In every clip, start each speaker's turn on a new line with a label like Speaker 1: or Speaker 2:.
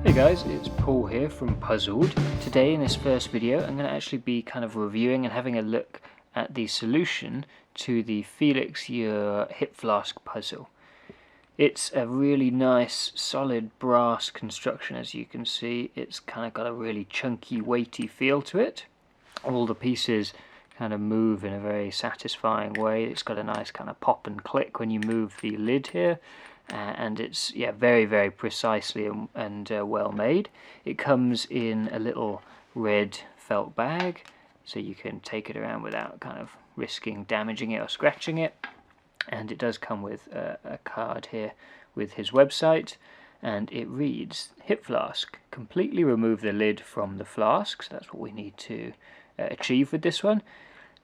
Speaker 1: Hey guys, it's Paul here from Puzzled. Today in this first video I'm going to actually be kind of reviewing and having a look at the solution to the Felix Ure hip flask puzzle. It's a really nice solid brass construction, as you can see. It's kind of got a really chunky weighty feel to it. All the pieces kind of move in a very satisfying way. It's got a nice kind of pop and click when you move the lid here. And it's very precisely and well made. It comes in a little red felt bag, so you can take it around without kind of risking damaging it or scratching it. And it does come with a card here with his website, and it reads, "Hip flask, completely remove the lid from the flask." So that's what we need to achieve with this one.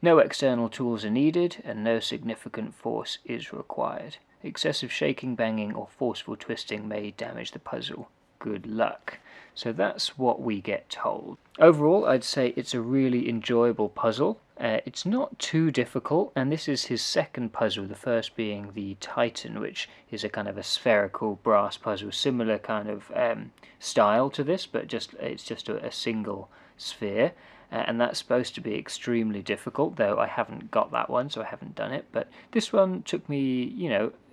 Speaker 1: No external tools are needed and no significant force is required. Excessive shaking, banging or forceful twisting may damage the puzzle. Good luck. So that's what we get told. Overall, I'd say it's a really enjoyable puzzle. It's not too difficult, and this is his second puzzle, the first being the Titan, which is a kind of a spherical brass puzzle, similar kind of style to this, but it's just a single sphere. And that's supposed to be extremely difficult, though I haven't got that one, so I haven't done it. But this one took me,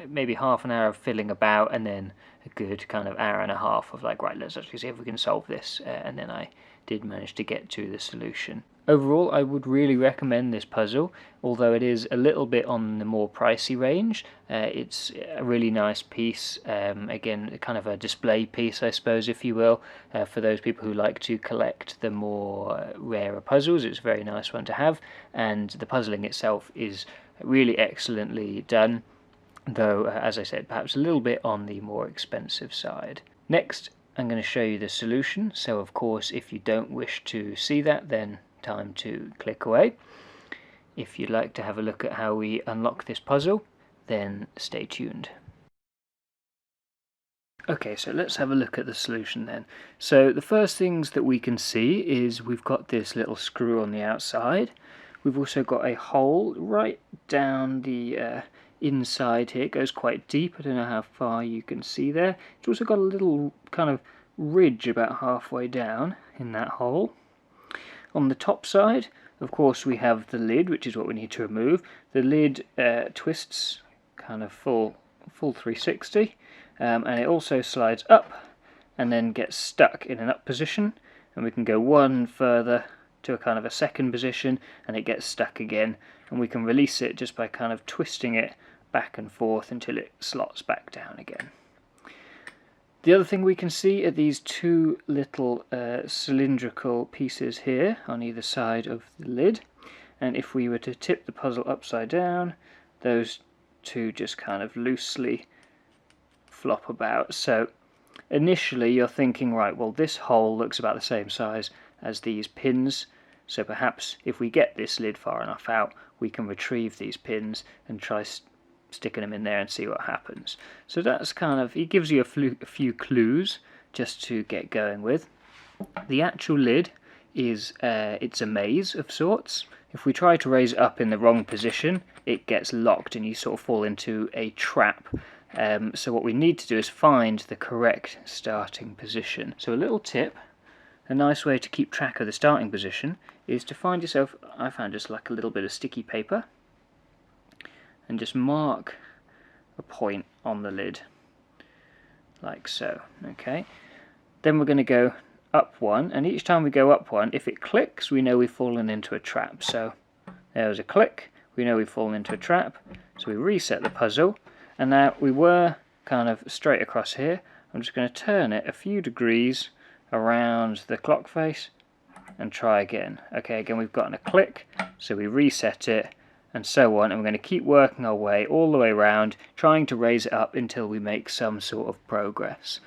Speaker 1: maybe half an hour of fiddling about, and then a good kind of hour and a half of like, right, let's actually see if we can solve this. And then I did manage to get to the solution. Overall, I would really recommend this puzzle, although it is a little bit on the more pricey range. It's a really nice piece, again, kind of a display piece, I suppose, if you will, for those people who like to collect the more rarer puzzles. It's a very nice one to have, and the puzzling itself is really excellently done, though, as I said, perhaps a little bit on the more expensive side. Next, I'm going to show you the solution, so of course, if you don't wish to see that, then time to click away. If you'd like to have a look at how we unlock this puzzle, then stay tuned. Okay, so let's have a look at the solution then. So the first things that we can see is we've got this little screw on the outside. We've also got a hole right down the inside here. It goes quite deep. I don't know how far you can see there. It's also got a little kind of ridge about halfway down in that hole. On the top side, of course, we have the lid, which is what we need to remove. The lid twists kind of full 360, and it also slides up and then gets stuck in an up position, and we can go one further to a kind of a second position and it gets stuck again, and we can release it just by kind of twisting it back and forth until it slots back down again. The other thing we can see are these two little cylindrical pieces here on either side of the lid, and if we were to tip the puzzle upside down, those two just kind of loosely flop about. So initially you're thinking, right, well, this hole looks about the same size as these pins, so perhaps if we get this lid far enough out, we can retrieve these pins and try sticking them in there and see what happens. So that's kind of, it gives you a few clues just to get going with. The actual lid is, it's a maze of sorts. If we try to raise it up in the wrong position, it gets locked and you sort of fall into a trap. So what we need to do is find the correct starting position. So a little tip, a nice way to keep track of the starting position is to find yourself, I found just like a little bit of sticky paper, and just mark a point on the lid, like so. Okay. Then we're going to go up one, and each time we go up one, if it clicks, we know we've fallen into a trap. So there's a click, we know we've fallen into a trap, so we reset the puzzle, and now we were kind of straight across here. I'm just going to turn it a few degrees around the clock face and try again. Okay, again we've gotten a click, so we reset it, and so on, and we're going to keep working our way all the way around, trying to raise it up until we make some sort of progress.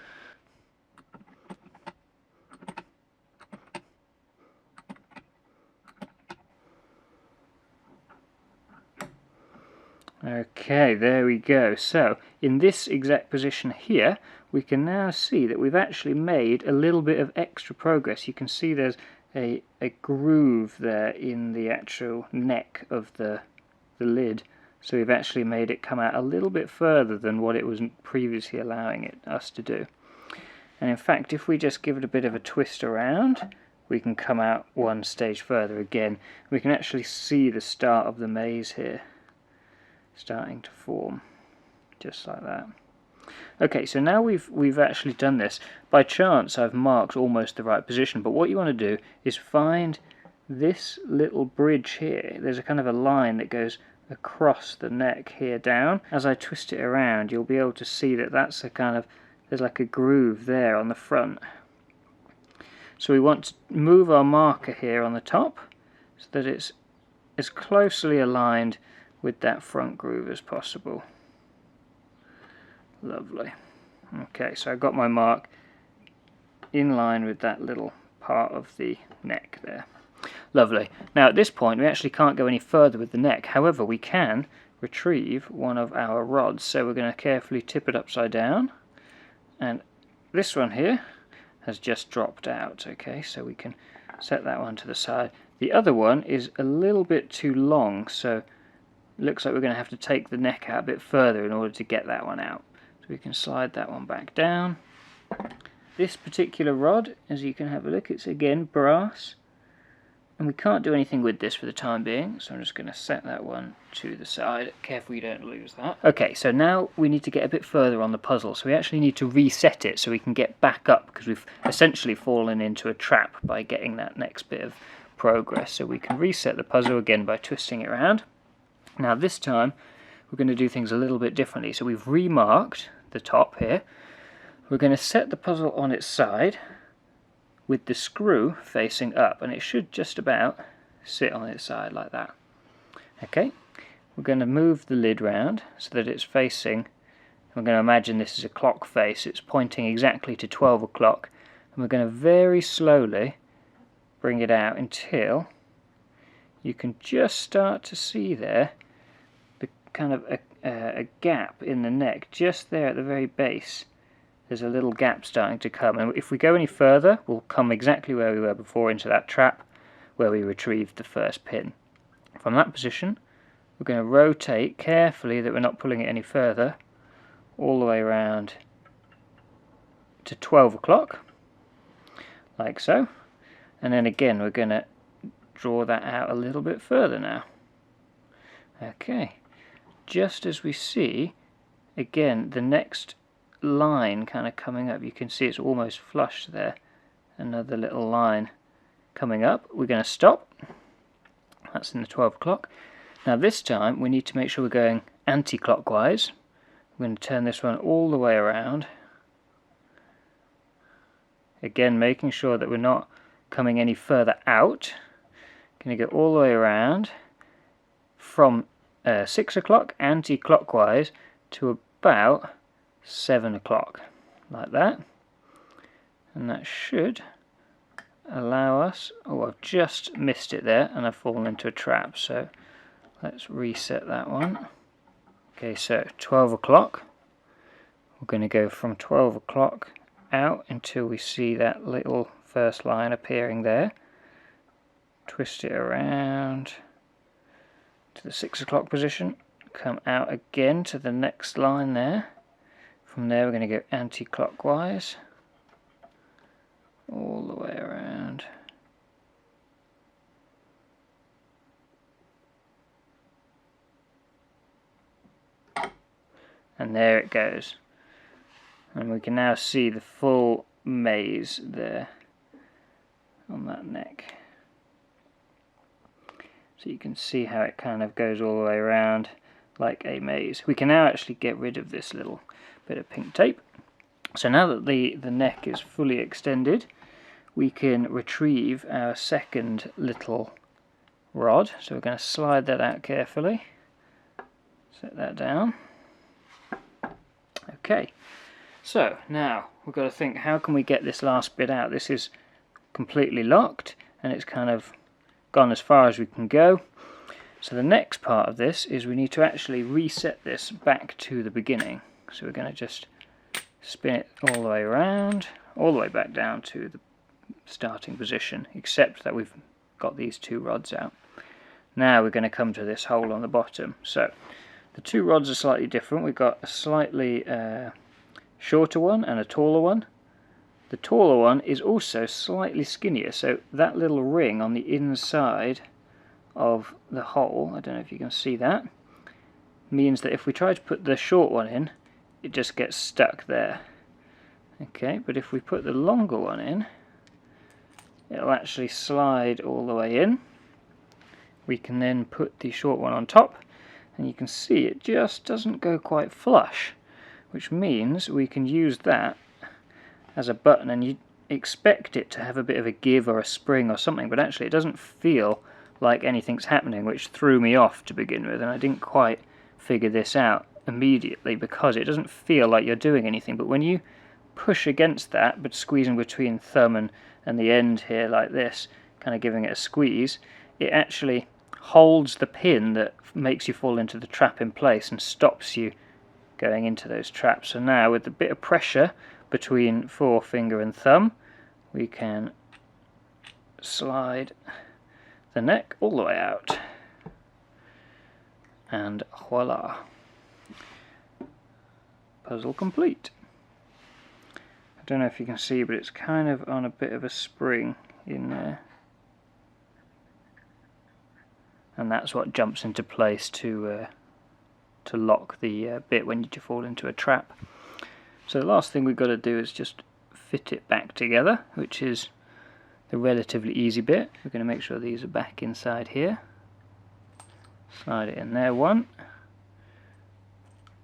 Speaker 1: Okay, there we go. So in this exact position here, we can now see that we've actually made a little bit of extra progress. You can see there's a groove there in the actual neck of the lid, so we've actually made it come out a little bit further than what it was previously allowing us to do. And in fact, if we just give it a bit of a twist around, we can come out one stage further again. We can actually see the start of the maze here starting to form, just like that. Okay, so now we've actually done this. By chance, I've marked almost the right position, but what you want to do is find this little bridge here. There's a kind of a line that goes across the neck here down. As I twist it around, you'll be able to see that that's a kind of, there's like a groove there on the front. So we want to move our marker here on the top so that it's as closely aligned with that front groove as possible. Lovely. Okay, so I've got my mark in line with that little part of the neck there. Lovely. Now at this point we actually can't go any further with the neck. However, we can retrieve one of our rods. So we're going to carefully tip it upside down, and this one here has just dropped out. Okay, so we can set that one to the side. The other one is a little bit too long, so it looks like we're going to have to take the neck out a bit further in order to get that one out. So we can slide that one back down. This particular rod, as you can have a look, it's again brass, and we can't do anything with this for the time being, so I'm just going to set that one to the side. Careful you don't lose that. Okay, so now we need to get a bit further on the puzzle, so we actually need to reset it so we can get back up, because we've essentially fallen into a trap by getting that next bit of progress. So we can reset the puzzle again by twisting it around. Now this time we're going to do things a little bit differently. So we've remarked the top here. We're going to set the puzzle on its side with the screw facing up, and it should just about sit on its side like that. Okay, we're going to move the lid round so that it's facing, we're going to imagine this is a clock face, it's pointing exactly to 12 o'clock, and we're going to very slowly bring it out until you can just start to see there the kind of a gap in the neck just there at the very base. There's a little gap starting to come, and if we go any further we'll come exactly where we were before, into that trap where we retrieved the first pin. From that position we're going to rotate carefully that we're not pulling it any further all the way around to 12 o'clock like so, and then again we're going to draw that out a little bit further now. Okay, just as we see again the next line kind of coming up, you can see it's almost flush there, another little line coming up. We're going to stop, that's in the 12 o'clock. Now this time we need to make sure we're going anti-clockwise. We're going to turn this one all the way around, again making sure that we're not coming any further out. Going to go all the way around from 6 o'clock anti-clockwise to about 7 o'clock like that, and that should allow us, oh I've just missed it there and I've fallen into a trap, so let's reset that one. Okay, so 12 o'clock, we're going to go from 12 o'clock out until we see that little first line appearing there, twist it around to the 6 o'clock position, come out again to the next line there. From there we're going to go anti-clockwise all the way around. And there it goes. And we can now see the full maze there on that neck. So you can see how it kind of goes all the way around like a maze. We can now actually get rid of this little bit of pink tape. So now that the neck is fully extended, we can retrieve our second little rod. So we're going to slide that out carefully, set that down. Okay, so now we've got to think, how can we get this last bit out? This is completely locked and it's kind of gone as far as we can go. So the next part of this is we need to actually reset this back to the beginning. So we're going to just spin it all the way around, all the way back down to the starting position, except that we've got these two rods out. Now we're going to come to this hole on the bottom. So the two rods are slightly different. We've got a slightly shorter one and a taller one. The taller one is also slightly skinnier, so that little ring on the inside of the hole, I don't know if you can see that, means that if we try to put the short one in, it just gets stuck there. Okay, but if we put the longer one in, it'll actually slide all the way in. We can then put the short one on top, and you can see it just doesn't go quite flush, which means we can use that as a button, and you expect it to have a bit of a give or a spring or something, but actually it doesn't feel like anything's happening, which threw me off to begin with, and I didn't quite figure this out immediately because it doesn't feel like you're doing anything. But when you push against that, but squeezing between thumb and the end here like this, kind of giving it a squeeze, it actually holds the pin that makes you fall into the trap in place and stops you going into those traps. So now with a bit of pressure between forefinger and thumb, we can slide the neck all the way out, and voila, puzzle complete. I don't know if you can see, but it's kind of on a bit of a spring in there, and that's what jumps into place to lock the bit when you fall into a trap. So the last thing we've got to do is just fit it back together, which is the relatively easy bit. We're going to make sure these are back inside here. Slide it in there, 1,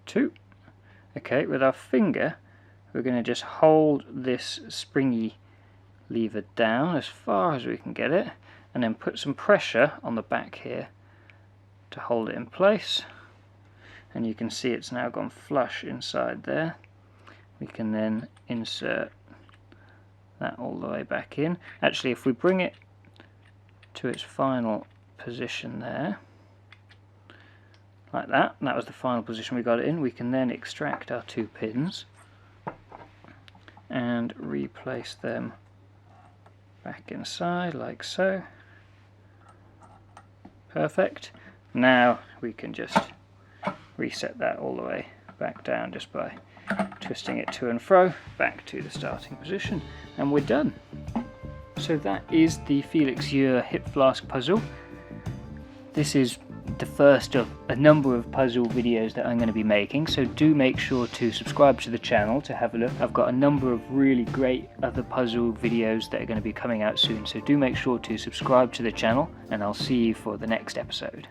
Speaker 1: 2. Okay, with our finger we're going to just hold this springy lever down as far as we can get it, and then put some pressure on the back here to hold it in place. And you can see it's now gone flush inside there. We can then insert that all the way back in. Actually, if we bring it to its final position there, like that, and that was the final position we got it in, we can then extract our 2 pins and replace them back inside like so. Perfect. Now we can just reset that all the way back down just by twisting it to and fro back to the starting position, and we're done. So that is the Felix Ure hip flask puzzle. This is the first of a number of puzzle videos that I'm going to be making, so do make sure to subscribe to the channel to have a look. I've got a number of really great other puzzle videos that are going to be coming out soon, so do make sure to subscribe to the channel, and I'll see you for the next episode.